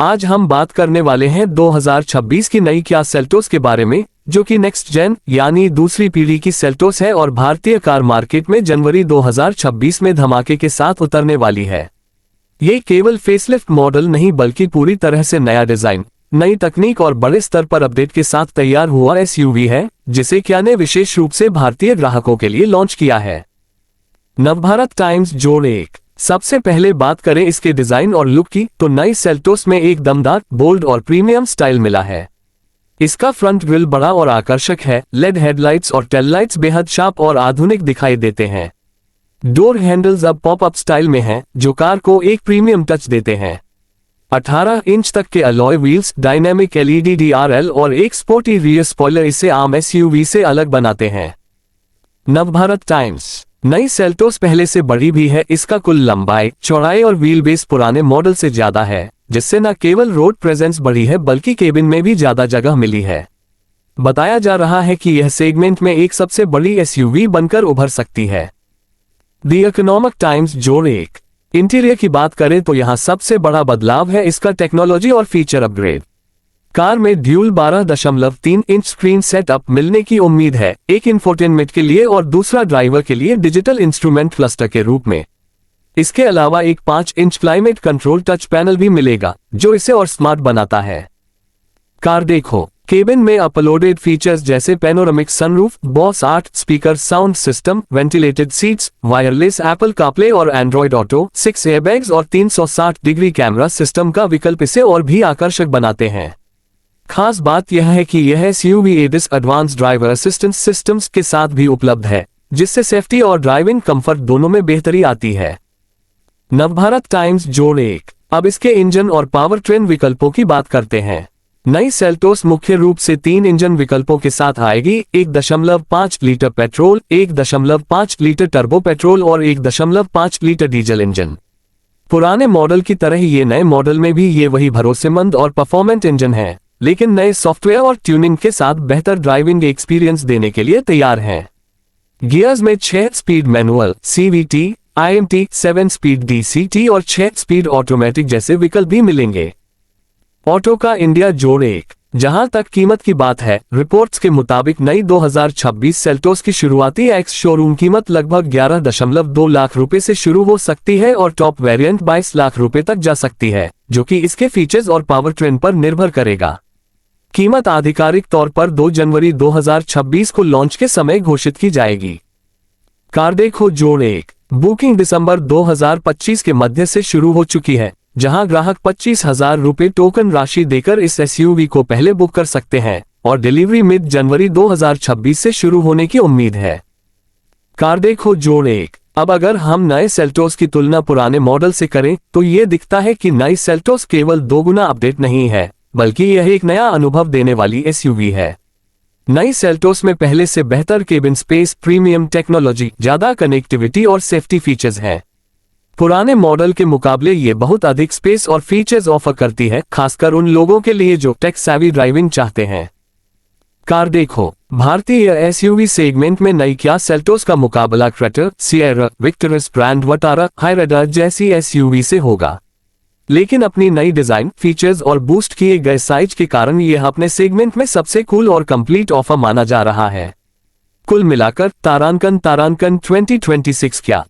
आज हम बात करने वाले हैं 2026 की नई किया सेल्टोस के बारे में, जो कि नेक्स्ट जेन यानी दूसरी पीढ़ी की सेल्टोस है और भारतीय कार मार्केट में जनवरी 2026 में धमाके के साथ उतरने वाली है। ये केवल फेसलिफ्ट मॉडल नहीं बल्कि पूरी तरह से नया डिजाइन, नई तकनीक और बड़े स्तर पर अपडेट के साथ तैयार हुआ एसयूवी है, जिसे किया ने विशेष रूप से भारतीय ग्राहकों के लिए लॉन्च किया है। नवभारत टाइम्स जोड़ 1। सबसे पहले बात करें इसके डिजाइन और लुक की, तो नई सेल्टोस में एक दमदार, बोल्ड और प्रीमियम स्टाइल मिला है। इसका फ्रंट ग्रिल बड़ा और आकर्षक है। लेड हेडलाइट्स और टेल लाइट्स बेहद शार्प और आधुनिक दिखाई देते हैं। डोर हैंडल्स अब पॉप-अप स्टाइल में हैं, जो कार को एक प्रीमियम टच देते हैं। 18 इंच तक के alloy wheels, dynamic LED DRL और एक स्पोर्टी रियर स्पॉइलर इसे आम एसयूवी से अलग बनाते हैं। नवभारत टाइम्स। नई सेल्टोस पहले से बड़ी भी है। इसका कुल लंबाई, चौड़ाई और व्हील बेस पुराने मॉडल से ज्यादा है, जिससे न केवल रोड प्रेजेंस बढ़ी है बल्कि केबिन में भी ज्यादा जगह मिली है। बताया जा रहा है कि यह सेगमेंट में एक सबसे बड़ी एसयूवी बनकर उभर सकती है। द इकोनॉमिक टाइम्स जोड़ 1। इंटीरियर की बात करें तो यहां सबसे बड़ा बदलाव है इसका टेक्नोलॉजी और फीचर अपग्रेड। कार में ड्यूल 12.3 इंच स्क्रीन सेटअप मिलने की उम्मीद है, एक इंफोटेनमेंट के लिए और दूसरा ड्राइवर के लिए डिजिटल इंस्ट्रूमेंट क्लस्टर के रूप में। इसके अलावा एक 5 inch climate control touch panel भी मिलेगा, जो इसे और स्मार्ट बनाता है। कार देखो। केबिन में अपलोडेड फीचर्स जैसे panoramic sunroof, boss 8 speaker sound system, ventilated seats, wireless Apple CarPlay और एंड्रॉयड ऑटो, 6 एयरबैग्स और 360 डिग्री कैमरा सिस्टम का विकल्प इसे और भी आकर्षक बनाते हैं। खास बात यह है कि यह SUV Aedes advance driver assistance systems के साथ भी उपलब्ध है, जिससे सेफ्टी और ड्राइविंग कंफर्ट दोनों में बेहतरी आती है। नवभारत टाइम्स जोड़ 1। अब इसके इंजन और पावर ट्रेन विकल्पों की बात करते हैं। नई सेल्टोस मुख्य रूप से 3 इंजन विकल्पों के साथ आएगी। 1.5 litre petrol, 1.5 litre turbo petrol और 1.5 लीटर डीजल इंजन। पुराने मॉडल की तरह ही ये नए मॉडल में भी ये वही भरोसेमंद और परफॉर्मेंट इंजन है, लेकिन नए सॉफ्टवेयर और ट्यूनिंग के साथ बेहतर ड्राइविंग एक्सपीरियंस देने के लिए तैयार हैं। गियर्स में 6 speed manual CVT, IMT, 7 speed DCT और 6 स्पीड ऑटोमेटिक जैसे विकल्प भी मिलेंगे। ऑटो का इंडिया जोड़ 1। जहां तक कीमत की बात है, रिपोर्ट्स के मुताबिक नई 2026 सेल्टोस की शुरुआती एक्स शोरूम कीमत लगभग 11.2 लाख रुपए से शुरू हो सकती है और टॉप वेरिएंट 22 लाख रुपए तक जा सकती है, जो कि इसके फीचर्स और पावर ट्रेन पर निर्भर करेगा। कीमत आधिकारिक तौर पर 2 जनवरी 2026 को लॉन्च के समय घोषित की जाएगी। कार देखो जोड़ 1। बुकिंग दिसंबर 2025 के मध्य से शुरू हो चुकी है, जहां ग्राहक 25,000 रुपए टोकन राशि देकर इस एसयूवी को पहले बुक कर सकते हैं और डिलीवरी मिड जनवरी 2026 से शुरू होने की उम्मीद है। कार देखो जोड़ 1। अब अगर हम नए सेल्टोस की तुलना पुराने मॉडल से करें तो ये दिखता है कि नई सेल्टोस केवल 2 गुना अपडेट नहीं है, बल्कि यह एक नया अनुभव देने वाली एसयूवी है। नई सेल्टोस में पहले से बेहतर केबिन स्पेस, प्रीमियम टेक्नोलॉजी, ज्यादा कनेक्टिविटी और सेफ्टी फीचर्स हैं। पुराने मॉडल के मुकाबले ये बहुत अधिक स्पेस और फीचर्स ऑफर करती है, खासकर उन लोगों के लिए जो टेक सैवी ड्राइविंग चाहते हैं। कार देखो। भारतीय एसयूवी सेगमेंट में नई किया सेल्टोस का मुकाबला Creta, Sierra, Victoris, Grand Vitara, Hyryder जैसी एसयूवी से होगा, लेकिन अपनी नई डिजाइन, फीचर्स और बूस्ट किए गए साइज के कारण यह अपने सेगमेंट में सबसे कूल और कंप्लीट ऑफर माना जा रहा है। कुल मिलाकर तारांकन 2026 क्या